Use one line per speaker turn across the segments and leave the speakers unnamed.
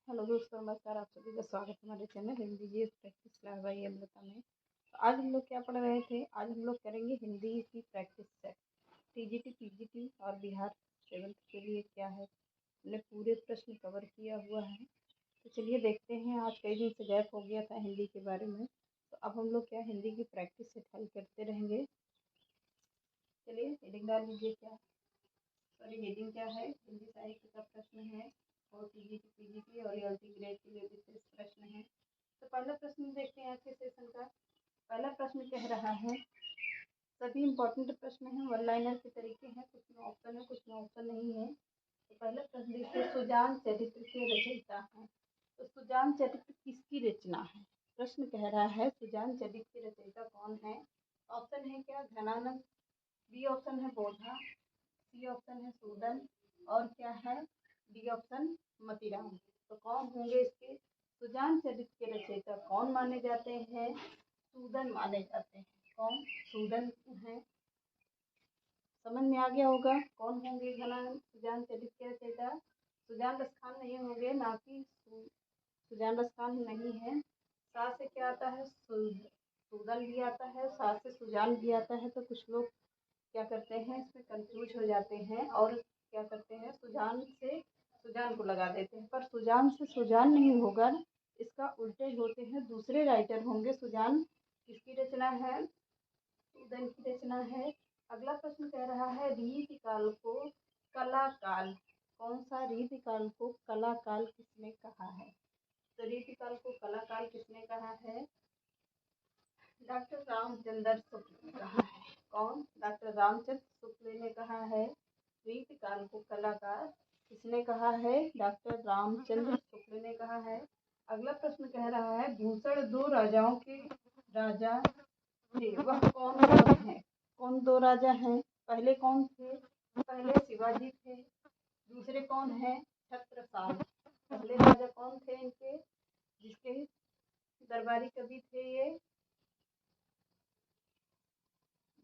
Hello दोस्तों, नमस्कार। आप सभी का स्वागत है हमारे channel Hindi ji practice class by Amrita में। तो आज हम लोग क्या पढ़ रहे थे? आज हम लोग करेंगे हिंदी की प्रैक्टिस सेट। टीजीटी, पीजीटी और बिहार 7th के लिए क्या है, हमने पूरे प्रश्न कवर किया हुआ है। तो चलिए देखते हैं। आज कई दिन से गैप हो गया था हिंदी के बारे में, तो अब हम लोग क्या हिंदी की प्रैक्टिस सेट हल करते रहेंगे। चलिए हेडिंग डाल लीजिए। क्या हेडिंग क्या है? हिंदी साहित्य का प्रश्न है और टीजीटी, पीजीटी और एलटी ग्रेड के लिए विशेष प्रश्न है। तो पहला प्रश्न देखते हैं आज के सेशन का। पहला प्रश्न कह रहा है, सभी इम्पोर्टेंट प्रश्न हैं, वन लाइनर के तरीके हैं, कुछ में ऑप्शन है, कुछ में ऑप्शन नहीं है। तो पहला प्रश्न देखिए, सुजान चरित्र के रचयिता हैं। तो सुजान चरित्र किसकी रचना है? प्रश्न कह रहा है सुजान चरित्र के रचयिता कौन है। ऑप्शन है क्या? घनानंद, बी ऑप्शन है बोधा, सी ऑप्शन है सूदन और क्या है डी ऑप्शन मतीराम। तो कौन होंगे इसके? सुजान चरित्र के रचयिता कौन माने जाते हैं? सूदन माने जाते हैं। कौन? सूदन है। समझ में आ गया होगा कौन होंगे सुजान चरित्र के रचयिता। सुजान रसखान नहीं होंगे, ना कि सुजान रसखान नहीं है। साथ से क्या आता है? सूदन भी आता है, साथ से सुजान भी आता है। तो कुछ लोग क्या करते हैं, इसमें कंफ्यूज हो जाते हैं और क्या करते हैं, सुजान से सुजान को लगा देते हैं। पर सुजान से सुजान नहीं होगा, इसका उल्टे होते हैं, दूसरे राइटर होंगे। सुजान किसकी रचना है? सूदन की रचना है। अगला प्रश्न कह रहा है, रीति काल को कला काल, कौन सा रीति काल को कला काल किसने कहा है? तो रीति काल को कला काल किसने कहा है? डॉक्टर रामचंद्र शुक्ल ने कहा है। कौन? डॉक्टर रामचंद्र शुक्ल ने कहा है। रीति काल को कलाकार किसने कहा है? डॉक्टर रामचंद्र शुक्ल ने कहा है। अगला प्रश्न कह रहा है, भूषण दो राजाओं के राजा थे, वह कौन कौन है? कौन दो राजा हैं? पहले कौन थे? पहले शिवाजी थे, दूसरे कौन है? छत्रसाल। पहले राजा कौन थे इनके, जिसके दरबारी कवि थे ये?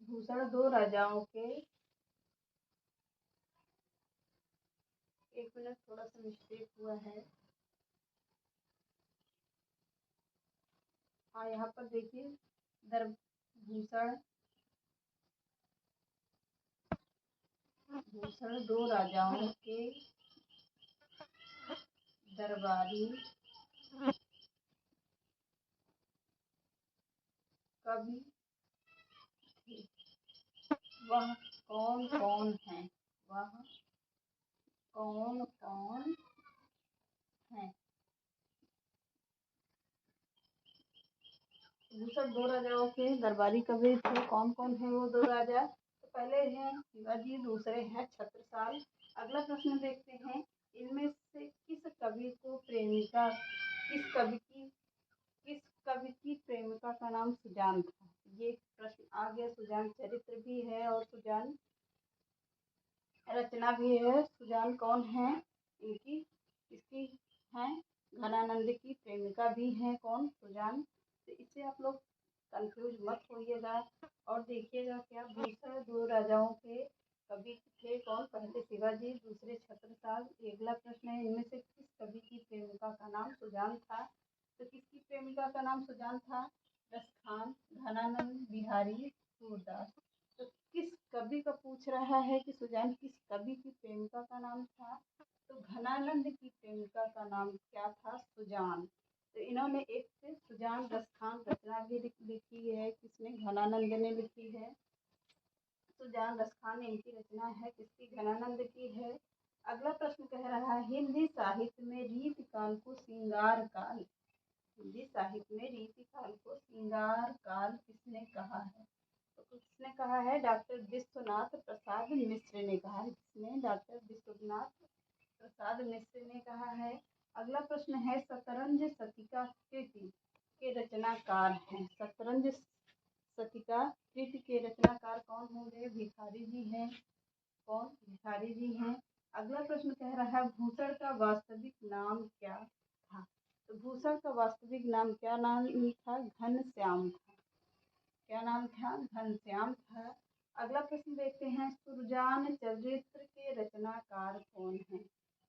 भूषण दो राजाओं के, एक मिनट, थोड़ा सा मिस्टेक हुआ है। हाँ, यहाँ पर देखिए, दर भूषण भूषण दो राजाओं के दरबारी कवि थे। वह कौन कौन है? वह कौन कौन है? भूषण दो राजाओं के दरबारी कवि थे। कौन कौन है वो दो राजा? तो पहले हैं शिवाजी, दूसरे हैं छत्रसाल। अगला प्रश्न देखते हैं, इनमें से किस कवि को प्रेमिका, किस कवि की प्रेमिका का नाम सुजान था? ये प्रश्न आ गया। सुजान चरित्र भी है और सुजान रचना भी है। सुजान कौन है इनकी? इसकी है घनानंद की प्रेमिका भी है। कौन? सुजान। तो इससे आप लोग कंफ्यूज मत होइएगा और देखिएगा क्या, भूषण दो राजाओं के कवि थे कौन? पहले शिवाजी, दूसरे छत्रसाल। अगला प्रश्न है, इनमें से किस कवि की प्रेमिका का नाम सुजान था? तो किसकी प्रेमिका का नाम सुजान था? रसखान, घनानंद, बिहारी, सूरदास। तो किस कवि का पूछ रहा है कि सुजान किस कवि की प्रेमिका का नाम था? तो घनानंद की प्रेमिका का नाम क्या था? सुजान। तो इन्होंने एक से सुजान रसखान रचना भी लिखी है। किसने? घनानंद ने लिखी है। सुजान रसखान इनकी रचना है। किसकी? घनानंद की है। अगला प्रश्न कह रहा है, हिंदी साहित्य में रीति काल को श्रृंगार काल, हिंदी साहित्य में रीति काल को श्रृंगार काल किसने कहा है? तो किसने कहा है? डॉक्टर विश्वनाथ प्रसाद मिश्र ने कहा है। किसने? डॉक्टर विश्वनाथ प्रसाद मिश्र ने कहा है। अगला प्रश्न है, शतरंज शतिका कृति के रचनाकार हैं। शतरंज शतिका कृति के रचनाकार कौन होंगे? भिखारी जी हैं। कौन? भिखारी जी हैं। अगला प्रश्न कह रहा है, भूषण का वास्तविक नाम क्या था? तो भूषण का वास्तविक नाम क्या नाम था? घनश्याम था। क्या नाम था? घनश्याम था। अगला प्रश्न देखते हैं, सुजान चरित्र के रचनाकार कौन है?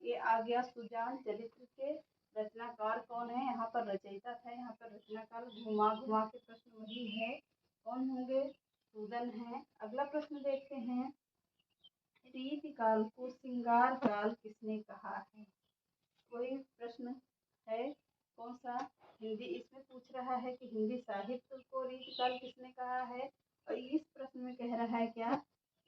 ये आ गया सुजान चरित्र के रचनाकार कौन है? यहाँ पर रचयिता था, यहाँ पर रचनाकार। घुमा घुमा के प्रश्न वही है, कौन होंगे? सूदन है। अगला प्रश्न देखते हैं, रीति काल को श्रृंगार काल किसने कहा है? कोई प्रश्न है, कौन सा? हिंदी इसमें पूछ रहा है कि हिंदी साहित्य को रीतिकाल किसने कहा है, और इस प्रश्न में कह रहा है क्या,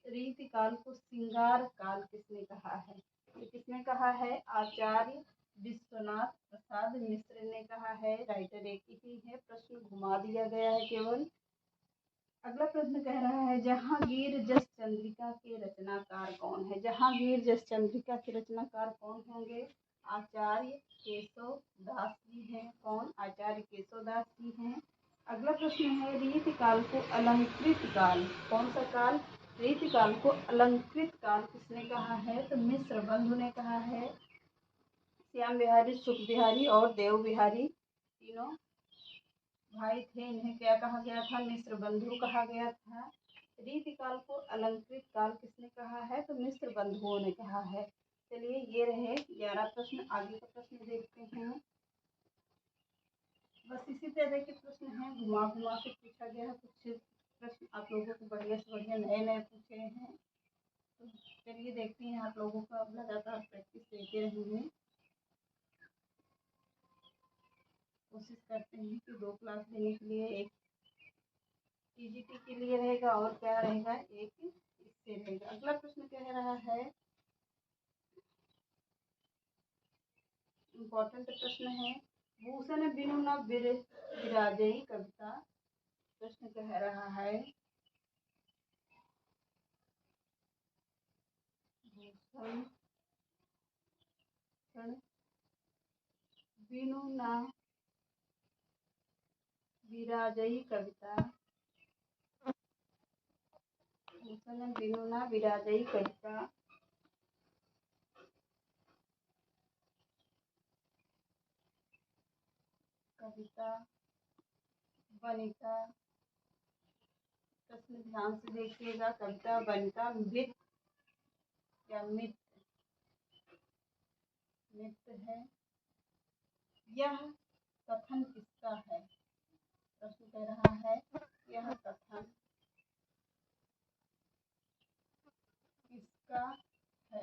रीतिकाल को श्रृंगार काल किसने कहा है? तो किसने कहा है? आचार्य विश्वनाथ प्रसाद मिश्र ने कहा है। राइटर एक ही है, प्रश्न घुमा दिया गया है केवल। अगला प्रश्न कह रहा है, जहांगीर जस चंद्रिका के रचनाकार कौन है? जहांगीर जस चंद्रिका के रचनाकार कौन होंगे? आचार्य केशव दास जी हैं। कौन? आचार्य केशव दास जी हैं। अगला प्रश्न है, रीतिकाल को अलंकृत काल, कौन सा काल? रीतिकाल को अलंकृत काल किसने कहा है? तो मिश्र बंधु ने कहा है। श्याम बिहारी, सुख बिहारी और देव बिहारी तीनों भाई थे, इन्हें क्या कहा गया था? मिश्र बंधु कहा गया था। रीतिकाल को अलंकृत काल किसने कहा है? तो मिश्र बंधुओं ने कहा है। चलिए, ये रहे 11 प्रश्न। आगे का प्रश्न देखते हैं। बस इसी तरह के प्रश्न हैं, घुमा घुमा के पूछा गया है। कुछ प्रश्न आप लोगों को बढ़िया से बढ़िया नए नए पूछे हैं, तो चलिए देखते हैं। आप लोगों का अब लगातार प्रैक्टिस देते रहेंगे। कोशिश करते हैं कि 2 क्लास देने के लिए, एक टीजीटी के लिए रहेगा और क्या रहेगा, एक इससे रहेगा। अगला प्रश्न कह रहा है, इम्पोर्टेंट प्रश्न है, भूषण बिनु न विराजई कविता। प्रश्न कह रहा है, भूषण बिनु न विराजई कविता। भूषण बिनु न विराजई कविता। कविता वनिता। प्रश्न ध्यान से देखिएगा। कविता वनिता मृत या मित, मित है। यह कथन किसका है? प्रश्न कह रहा है, यह कथन किसका है?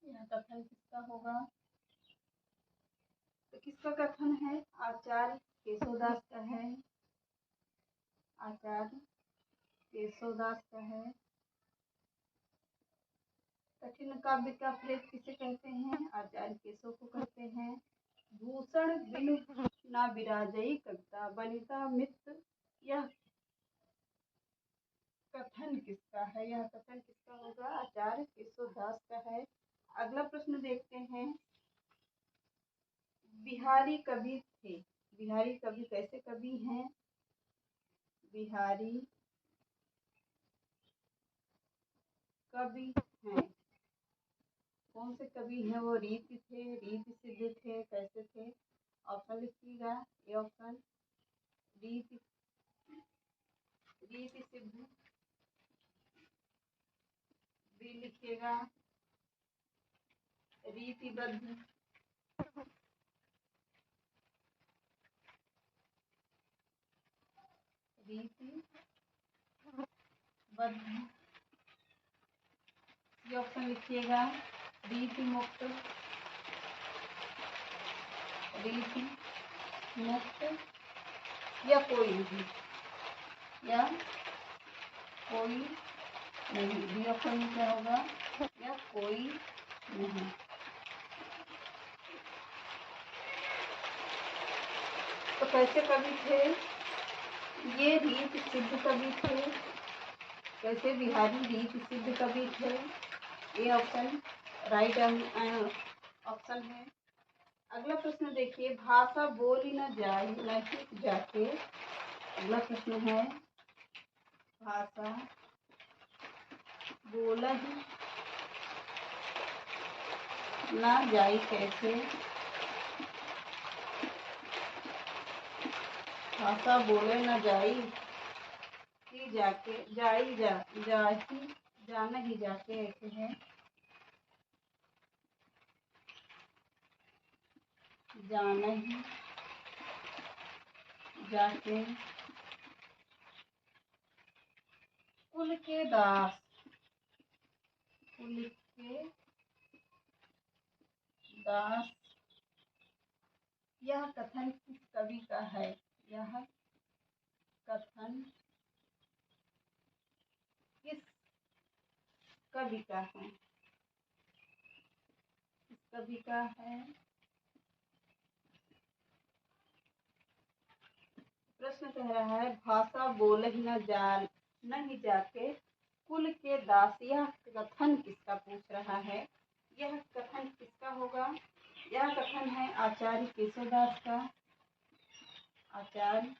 यह कथन किसका होगा? तो किसका कथन है? आचार्य केशवदास का है। आचार्य केशवदास का है। कठिन काव्य का प्रयोग किसे कहते हैं? आचार्य केशव को कहते हैं। भूषण बिनु ना विराजई कविता, वनिता मित्र, यह कथन किसका है? यह कथन किसका होगा? आचार्य केशवदास का है। अगला प्रश्न देखते हैं, बिहारी कवि थे। बिहारी कवि कैसे कवि हैं? बिहारी कवि हैं। कौन से कवि हैं वो? रीति थे, रीति सिद्ध थे, कैसे थे? ऑप्शन लिखिएगा। ए ऑप्शन, रीति रीति सिद्ध। बी लिखिएगा, रीतिबद्ध। रीतिबद्ध, ये ऑप्शन लिखिएगा। रीति मुक्त, रीति मुक्त, या कोई नहीं, या कोई नहीं। बी ऑप्शन में क्या होगा? या कोई नहीं। तो कैसे कवि थे? ये रीति सिद्ध कवि थे। कैसे? बिहारी रीति सिद्ध कवि थे। ये ऑप्शन राइट ऑप्शन है। अगला प्रश्न देखिए, भाषा बोली न जाए नहीं जाके। अगला प्रश्न है, भाषा बोलही न जाई कैसे? भाषा बोले न जाई ही जाके, जाई जाही जाना ही जाके, ऐसे है। जानहि जाके कुल के दास, कुल के दास। यह कथन किस कवि का है? यह कथन किस कवि का है? किस कवि का है? प्रश्न कह रहा है भाषा बोलहि न जान नहीं जाके कुल के दास। यह कथन किसका पूछ रहा है? यह कथन किसका होगा? यह कथन है आचार्य केशवदास का। आचार्य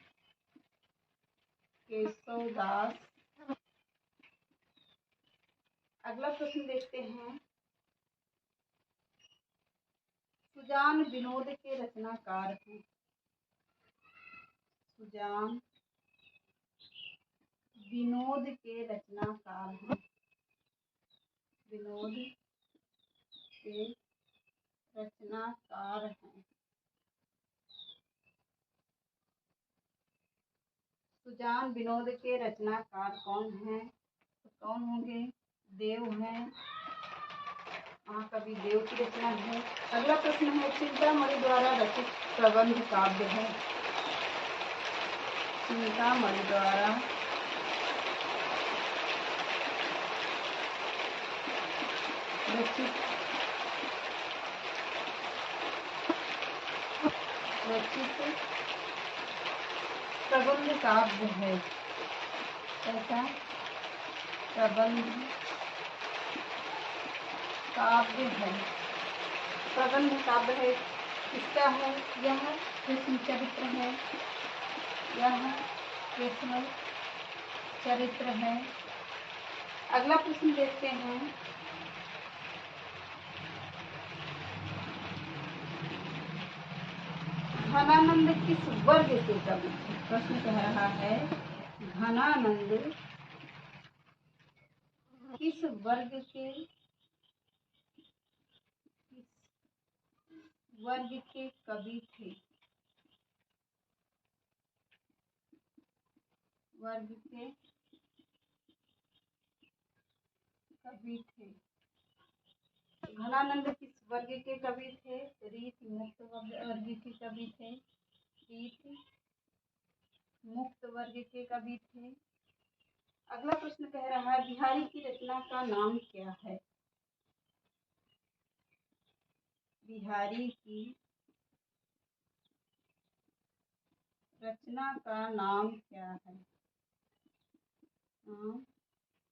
केशवदास। अगला प्रश्न देखते हैं। सुजान विनोद के रचनाकार हैं। सुजान विनोद के रचनाकार हैं। विनोद के रचनाकार हैं। सुजान विनोद के रचनाकार कौन हैं? तो कौन होंगे? देव हैं। महाकवि देव की रचना है। अगला प्रश्न है चिंतामणि द्वारा रचित प्रबंध काव्य है। चिंतामणि द्वारा रचित प्रबंध काव्य है। ऐसा प्रबंध काव्य है। प्रबंध काव्य है किसका है? यह कृष्ण चरित्र है। यह कृष्ण चरित्र है। अगला प्रश्न देखते हैं। घनानंद किस वर्ग के कवि थे? प्रश्न कह रहा है घनानंद किस वर्ग के कवि थे? वर्ग के कवि थे। घनानंद किस वर्ग के कवि थे? रीति मुक्त वर्ग के कवि थे। रीति मुक्त वर्ग के कवि थे। अगला प्रश्न कह रहा है बिहारी की रचना का नाम क्या है? बिहारी की रचना का नाम क्या है? नाम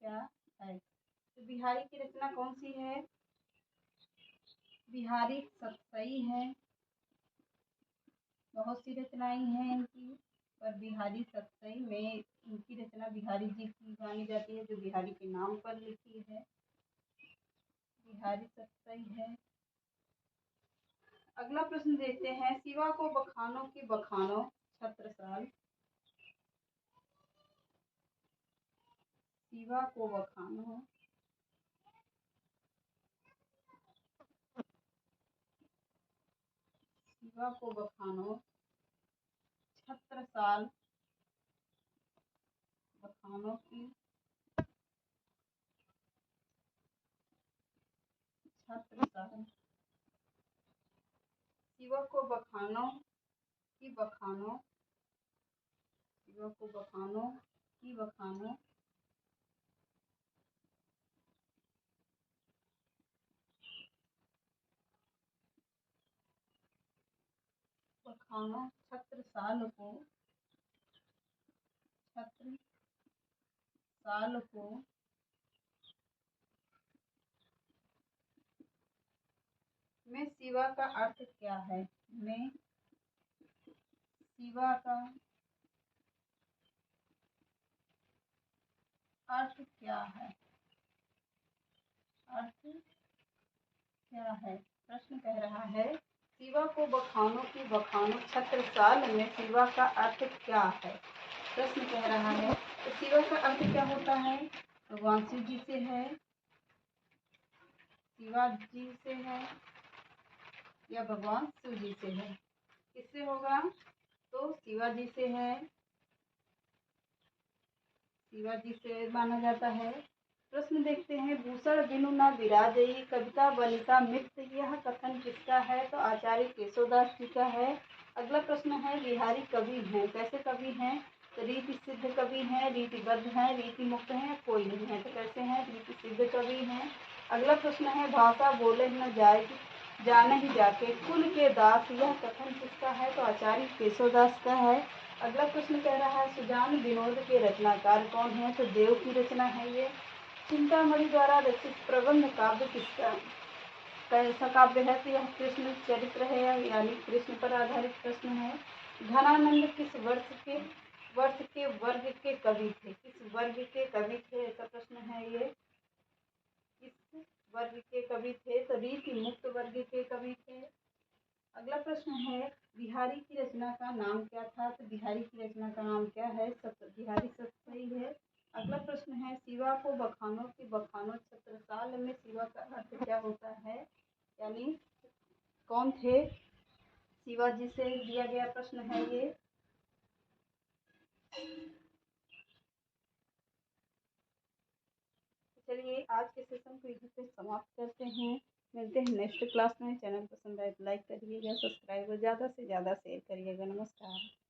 क्या है? तो बिहारी की रचना कौन सी है? बिहारी सतसई है। बहुत सी रचनाएं हैं इनकी, पर बिहारी सतसई में इनकी रचना बिहारी जी की मानी जाती है, जो बिहारी के नाम पर लिखी है। बिहारी सतसई है। अगला प्रश्न देखते हैं शिवा को बखानो की बखानो छत्रसाल। शिवा को बखानो शिवा को बखानो छत्रसाल। बखानो की छत्रसाल। शिवा को बखानो की बखानो। शिवा को बखानो की बखानो बखानो छत्रसाल को में शिवा का अर्थ क्या है? में शिवा का अर्थ क्या है? अर्थ क्या है? प्रश्न कह रहा है शिवा को बखानो की बखानो छत्रसाल में शिवा का अर्थ क्या है? प्रश्न कह रहा है तो शिवा का अर्थ क्या होता है? भगवान शिव जी से है, शिवा जी से है। या भगवान शिव जी से है? किससे होगा? तो शिवाजी से है, शिवाजी से माना जाता है। प्रश्न देखते हैं, भूषण बिनु न विराजई कविता वनिता मित्र, यह कथन किसका है? तो आचार्य केशवदास जी का है। अगला प्रश्न है, बिहारी कवि हैं, कैसे कवि हैं? तो रीति सिद्ध कवि हैं, रीतिबद्ध हैं, रीति मुक्त हैं, कोई नहीं है। तो कैसे हैं? रीति सिद्ध कवि हैं। अगला प्रश्न है, भाषा बोले न जाए जाने ही जाके कुल के दास, यह कथन किसका है? तो आचार्य केशवदास का है। अगला प्रश्न कह रहा है, सुजान विनोद के रचनाकार कौन है? तो देव की रचना है ये। चिंतामणि द्वारा रचित प्रबंध काव्य किसका कैसा काव्य है? तो यह कृष्ण चरित्र है, यानी कृष्ण पर आधारित प्रश्न है। घनानंद किस वर्ग के कवि थे? किस वर्ग के कवि थे, ऐसा प्रश्न है ये। किस वर्ग के कवि थे? तो रीति मुक्त वर्ग के कवि थे। अगला प्रश्न है, बिहारी की रचना का नाम क्या था? तो बिहारी की रचना का नाम क्या है? बिहारी सही है। अगला प्रश्न है, शिवा को बखानो की बखानो छत्रसाल में शिवा का अर्थ क्या होता है? यानी कौन थे? शिवाजी से दिया गया प्रश्न है ये। चलिए आज के सेशन को यहीं पे समाप्त करते हैं। मिलते हैं नेक्स्ट क्लास में। चैनल पसंद आए तो लाइक करिएगा, सब्सक्राइब ज़्यादा से ज़्यादा शेयर करिएगा। नमस्कार।